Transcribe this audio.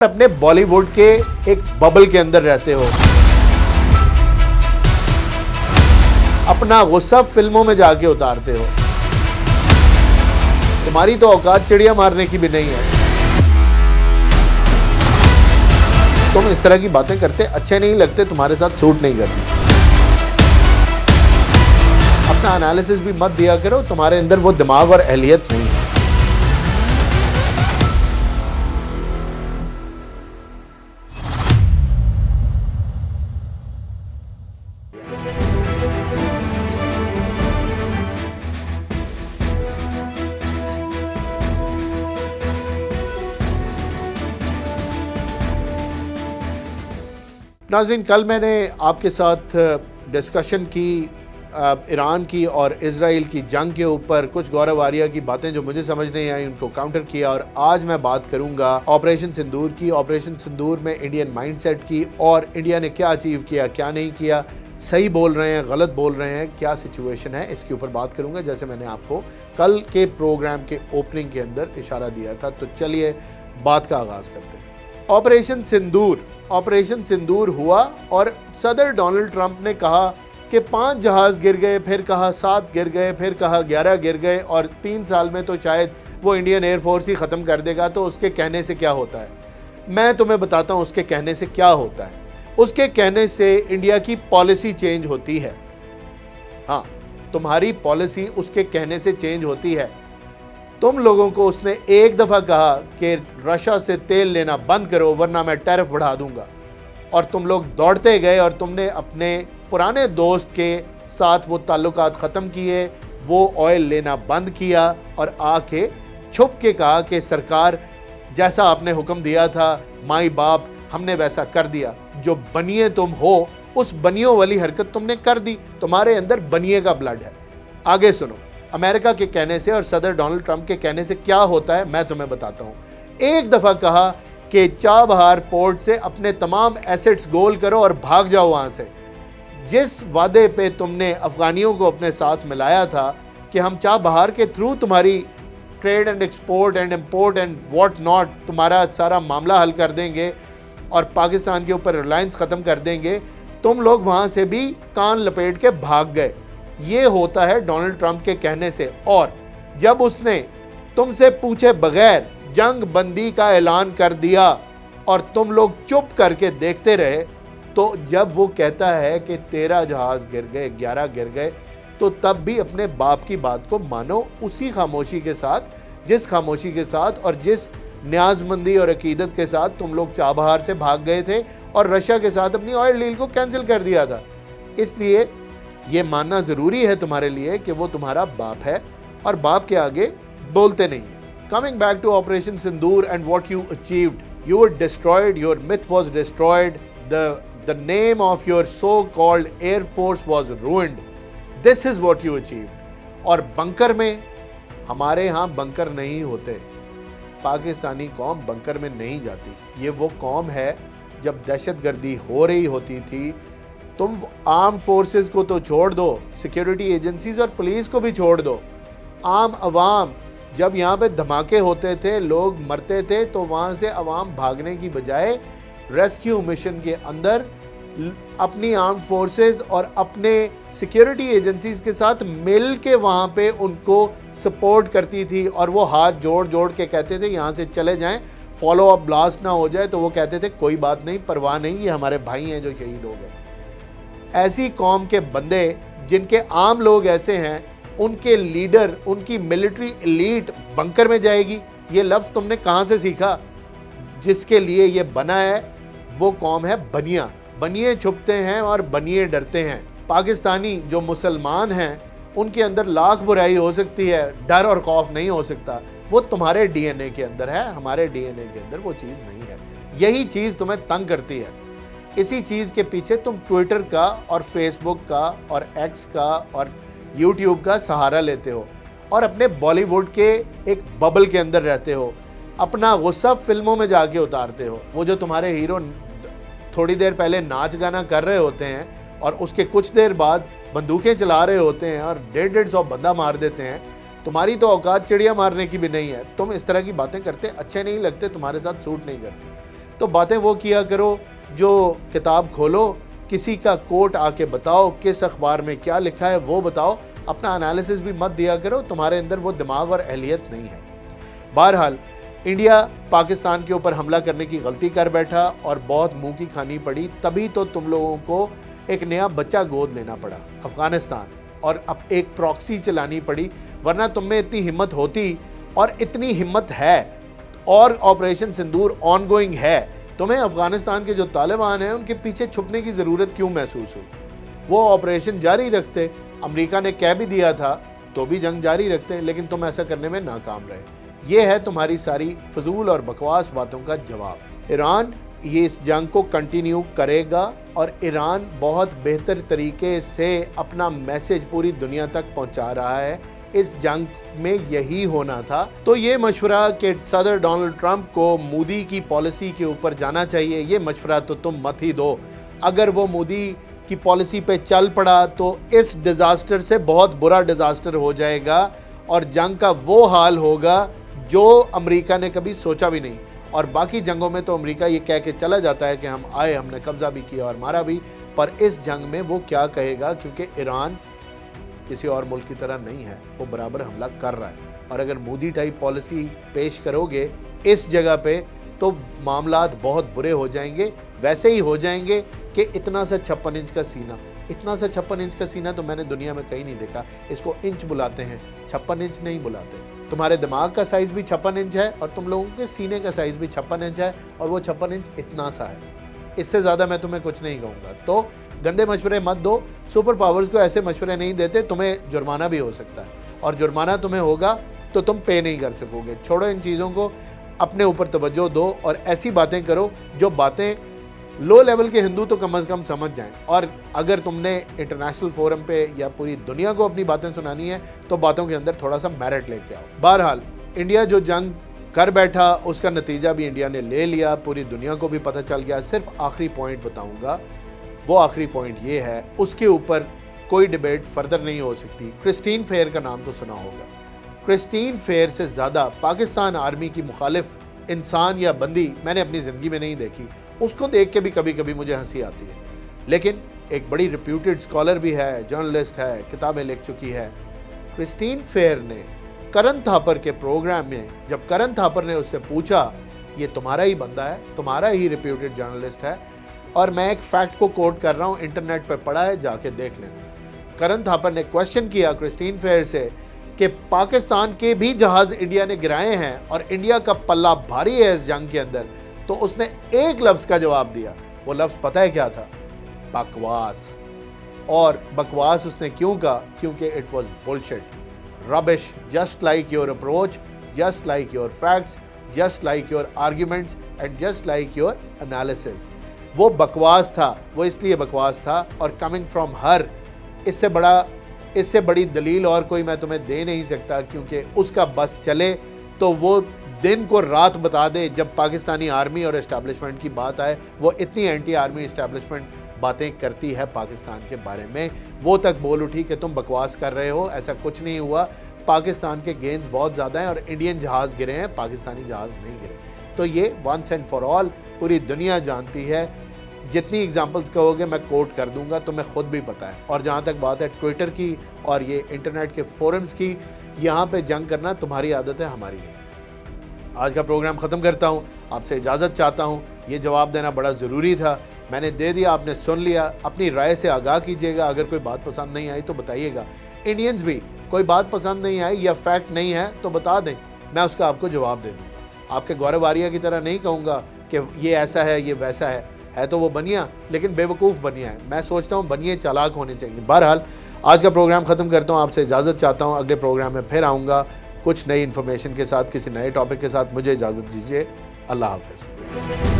अपने बॉलीवुड के एक बबल के अंदर रहते हो, अपना गुस्सा फिल्मों में जाके उतारते हो। तुम्हारी तो औकात चिड़िया मारने की भी नहीं है। तुम इस तरह की बातें करते अच्छे नहीं लगते, तुम्हारे साथ सूट नहीं करती। अपना एनालिसिस भी मत दिया करो, तुम्हारे अंदर वो दिमाग और अहलियत नहीं है। नाज़रीन, कल मैंने आपके साथ डिस्कशन की ईरान की और इज़राइल की जंग के ऊपर, कुछ गौरव आर्या की बातें जो मुझे समझ नहीं आई उनको काउंटर किया, और आज मैं बात करूंगा ऑपरेशन सिंदूर की, ऑपरेशन सिंदूर में इंडियन माइंडसेट की, और इंडिया ने क्या अचीव किया, क्या नहीं किया, सही बोल रहे हैं, गलत बोल रहे हैं, क्या सिचुएशन है, इसके ऊपर बात करूंगा जैसे मैंने आपको कल के प्रोग्राम के ओपनिंग के अंदर इशारा दिया था। तो चलिए बात का आगाज़ करते हैं। ऑपरेशन सिंदूर हुआ और सदर डोनाल्ड ट्रंप ने कहा कि 5 जहाज़ गिर गए, फिर कहा 7 गिर गए, फिर कहा 11 गिर गए, और 3 साल में तो शायद वो इंडियन एयरफोर्स ही ख़त्म कर देगा। तो उसके कहने से क्या होता है, मैं तुम्हें बताता हूँ उसके कहने से क्या होता है। उसके कहने से इंडिया की पॉलिसी चेंज होती है। हाँ, तुम्हारी पॉलिसी उसके कहने से चेंज होती है। तुम लोगों को उसने एक दफ़ा कहा कि रशिया से तेल लेना बंद करो वरना मैं टैरिफ बढ़ा दूंगा, और तुम लोग दौड़ते गए और तुमने अपने पुराने दोस्त के साथ वो ताल्लुकात ख़त्म किए, वो ऑयल लेना बंद किया, और आके छुप के कहा कि सरकार जैसा आपने हुक्म दिया था माई बाप, हमने वैसा कर दिया। जो बनिए तुम हो, उस बनियों वाली हरकत तुमने कर दी। तुम्हारे अंदर बनिए का ब्लड है। आगे सुनो, अमेरिका के कहने से और सदर डोनाल्ड ट्रंप के कहने से क्या होता है मैं तुम्हें बताता हूँ। एक दफ़ा कहा कि चाबहार पोर्ट से अपने तमाम एसेट्स गोल करो और भाग जाओ वहाँ से। जिस वादे पे तुमने अफ़गानियों को अपने साथ मिलाया था कि हम चाबहार के थ्रू तुम्हारी trade and export and import and what not, तुम्हारा सारा मामला हल कर देंगे और पाकिस्तान के ऊपर रिलायंस ख़त्म कर देंगे, तुम लोग वहाँ से भी कान लपेट के भाग गए। ये होता है डोनाल्ड ट्रंप के कहने से। और जब उसने तुमसे पूछे बगैर जंग बंदी का ऐलान कर दिया और तुम लोग चुप करके देखते रहे, तो जब वो कहता है कि 13 जहाज़ गिर गए, 11 गिर गए, तो तब भी अपने बाप की बात को मानो, उसी खामोशी के साथ, जिस खामोशी के साथ और जिस न्याज़मंदी और अकीदत के साथ तुम लोग चाबहार से भाग गए थे और रशिया के साथ अपनी ऑयल डील को कैंसिल कर दिया था। इसलिए ये मानना ज़रूरी है तुम्हारे लिए कि वो तुम्हारा बाप है और बाप के आगे बोलते नहीं है। Coming back to Operation Sindoor and what you achieved, you were destroyed, your myth was destroyed, the name of your so-called Air Force was ruined. This is what you achieved. और बंकर में, हमारे यहाँ bunker नहीं होते, पाकिस्तानी कौम bunker में नहीं जाती। ये वो कौम है, जब दहशतगर्दी हो रही होती थी, तुम आर्म फोर्सेस को तो छोड़ दो, सिक्योरिटी एजेंसीज और पुलिस को भी छोड़ दो, आम अवाम, जब यहाँ पे धमाके होते थे, लोग मरते थे, तो वहाँ से अवाम भागने की बजाय रेस्क्यू मिशन के अंदर अपनी आर्म फोर्सेस और अपने सिक्योरिटी एजेंसीज के साथ मिल के वहाँ पे उनको सपोर्ट करती थी। और वो हाथ जोड़ जोड़ के कहते थे यहाँ से चले जाएं, फॉलो अप ब्लास्ट ना हो जाए, तो वो कहते थे कोई बात नहीं, परवाह नहीं, ये हमारे भाई हैं जो शहीद हो गए। ऐसी कौम के बंदे, जिनके आम लोग ऐसे हैं, उनके लीडर, उनकी मिलिट्री एलीट बंकर में जाएगी। ये लफ्ज़ तुमने कहाँ से सीखा? जिसके लिए ये बना है वो कौम है बनिया। बनिए छुपते हैं और बनिए डरते हैं। पाकिस्तानी जो मुसलमान हैं, उनके अंदर लाख बुराई हो सकती है, डर और खौफ नहीं हो सकता। वो तुम्हारे डीएनए के अंदर है, हमारे डीएनए के अंदर वो चीज़ नहीं है। यही चीज़ तुम्हें तंग करती है। इसी चीज़ के पीछे तुम ट्विटर का और फेसबुक का और एक्स का और यूट्यूब का सहारा लेते हो और अपने बॉलीवुड के एक बबल के अंदर रहते हो। अपना गुस्सा फिल्मों में जाके उतारते हो। वो जो तुम्हारे हीरो थोड़ी देर पहले नाच गाना कर रहे होते हैं और उसके कुछ देर बाद बंदूकें चला रहे होते हैं और 150 बंदा मार देते हैं, तुम्हारी तो औकात चिड़िया मारने की भी नहीं है। तुम इस तरह की बातें करते अच्छे नहीं लगते, तुम्हारे साथ सूट नहीं करती। तो बातें वो किया करो जो किताब खोलो, किसी का कोट आके बताओ, किस अखबार में क्या लिखा है वो बताओ, अपना एनालिसिस भी मत दिया करो, तुम्हारे अंदर वो दिमाग और अहलियत नहीं है। बहरहाल इंडिया पाकिस्तान के ऊपर हमला करने की गलती कर बैठा और बहुत मुंह की खानी पड़ी, तभी तो तुम लोगों को एक नया बच्चा गोद लेना पड़ा अफगानिस्तान, और अब एक प्रॉक्सी चलानी पड़ी, वरना तुम में इतनी हिम्मत होती, और इतनी हिम्मत है, और ऑपरेशन सिंदूर ऑनगोइंग है, तुम्हें अफगानिस्तान के जो तालिबान हैं उनके पीछे छुपने की ज़रूरत क्यों महसूस हुई? वो ऑपरेशन जारी रखते, अमेरिका ने कह भी दिया था तो भी जंग जारी रखते, लेकिन तुम ऐसा करने में नाकाम रहे। ये है तुम्हारी सारी फजूल और बकवास बातों का जवाब। ईरान ये इस जंग को कंटिन्यू करेगा, और ईरान बहुत बेहतर तरीके से अपना मैसेज पूरी दुनिया तक पहुंचा रहा है। इस जंग में यही होना था। तो ये मशवरा कि सदर डोनाल्ड ट्रंप को मोदी की पॉलिसी के ऊपर जाना चाहिए, ये मशवरा तो तुम मत ही दो। अगर वो मोदी की पॉलिसी पे चल पड़ा तो इस डिज़ास्टर से बहुत बुरा डिज़ास्टर हो जाएगा, और जंग का वो हाल होगा जो अमेरिका ने कभी सोचा भी नहीं। और बाकी जंगों में तो अमेरिका ये कह के चला जाता है कि हम आए, हमने कब्जा भी किया और मारा भी, पर इस जंग में वो क्या कहेगा, क्योंकि ईरान किसी और मुल्क की तरह नहीं है, वो बराबर हमला कर रहा है। और अगर मोदी टाइप पॉलिसी पेश करोगे इस जगह पे तो मामलात बहुत बुरे हो जाएंगे। वैसे ही हो जाएंगे कि इतना सा 56 इंच का सीना, इतना सा 56 इंच का सीना तो मैंने दुनिया में कहीं नहीं देखा। इसको इंच बुलाते हैं, 56 इंच नहीं बुलाते। तुम्हारे दिमाग का साइज़ भी 56 इंच है, और तुम लोगों के सीने का साइज़ भी 56 इंच है, और वो 56 इंच इतना सा है। इससे ज़्यादा मैं तुम्हें कुछ नहीं कहूँगा। तो गंदे मशवरे मत दो, सुपर पावर्स को ऐसे मशवरे नहीं देते, तुम्हें जुर्माना भी हो सकता है, और जुर्माना तुम्हें होगा तो तुम पे नहीं कर सकोगे। छोड़ो इन चीज़ों को, अपने ऊपर तवज्जो दो, और ऐसी बातें करो जो बातें लो लेवल के हिंदू तो कम से कम समझ जाएं। और अगर तुमने इंटरनेशनल फोरम पे या पूरी दुनिया को अपनी बातें सुनानी है तो बातों के अंदर थोड़ा सा मेरिट लेके आओ। बहरहाल इंडिया जो जंग कर बैठा उसका नतीजा भी इंडिया ने ले लिया, पूरी दुनिया को भी पता चल गया। सिर्फ आखिरी पॉइंट बताऊंगा, वो आखिरी पॉइंट ये है, उसके ऊपर कोई डिबेट फर्दर नहीं हो सकती। क्रिस्टीन फेयर का नाम तो सुना होगा। क्रिस्टीन फेयर से ज़्यादा पाकिस्तान आर्मी की मुखालिफ इंसान या बंदी मैंने अपनी ज़िंदगी में नहीं देखी। उसको देख के भी कभी कभी मुझे हंसी आती है, लेकिन एक बड़ी रिप्यूटेड स्कॉलर भी है, जर्नलिस्ट है, किताबें लिख चुकी है। क्रिस्टीन फेयर ने करण थापर के प्रोग्राम में, जब करण थापर ने उससे पूछा, ये तुम्हारा ही बंदा है, तुम्हारा ही रिप्यूटेड जर्नलिस्ट है, और मैं एक फैक्ट को कोट कर रहा हूँ, इंटरनेट पर पढ़ा है, जाके देख लेना। करण थापर ने क्वेश्चन किया क्रिस्टीन फेयर से कि पाकिस्तान के भी जहाज़ इंडिया ने गिराए हैं और इंडिया का पल्ला भारी है इस जंग के अंदर, तो उसने एक लफ्ज़ का जवाब दिया। वो लफ्ज़ पता है क्या था? बकवास। और बकवास उसने क्यों कहा? क्योंकि it was bullshit, rubbish, just like your approach, just like your facts, just like your arguments and just like your analysis। वो बकवास था, वो इसलिए बकवास था, और coming from her, इससे बड़ी दलील और कोई मैं तुम्हें दे नहीं सकता, क्योंकि उसका बस चले तो वो दिन को रात बता दे। जब पाकिस्तानी आर्मी और एस्टैब्लिशमेंट की बात आए, वो इतनी एंटी आर्मी एस्टैब्लिशमेंट बातें करती है पाकिस्तान के बारे में, वो तक बोल उठी कि तुम बकवास कर रहे हो, ऐसा कुछ नहीं हुआ, पाकिस्तान के गेंद बहुत ज़्यादा हैं और इंडियन जहाज़ गिरे हैं, पाकिस्तानी जहाज़ नहीं गिरे। तो ये वंस एंड फॉर ऑल पूरी दुनिया जानती है। जितनी एग्जांपल्स कहोगे मैं कोट कर दूंगा, तुम्हें खुद भी पता है। और जहाँ तक बात है ट्विटर की और ये इंटरनेट के फोरम्स की, यहाँ पे जंग करना तुम्हारी आदत है, हमारी नहीं। आज का प्रोग्राम ख़त्म करता हूँ, आपसे इजाज़त चाहता हूँ। ये जवाब देना बड़ा ज़रूरी था, मैंने दे दिया, आपने सुन लिया। अपनी राय से आगाह कीजिएगा, अगर कोई बात पसंद नहीं आई तो बताइएगा। इंडियंस भी कोई बात पसंद नहीं आई या फैक्ट नहीं है तो बता दें, मैं उसका आपको जवाब दे दूँगा। आपके गौरव आर्या की तरह नहीं कहूँगा कि ये ऐसा है ये वैसा है तो वो बनिया, लेकिन बेवकूफ़ बनिया है। मैं सोचता हूँ बनिए चालाक होने चाहिए। बहरहाल आज का प्रोग्राम ख़त्म करता हूँ, आपसे इजाज़त चाहता हूँ। अगले प्रोग्राम में फिर आऊँगा कुछ नई इन्फॉर्मेशन के साथ, किसी नए टॉपिक के साथ। मुझे इजाज़त दीजिए, अल्लाह हाफ़िज़।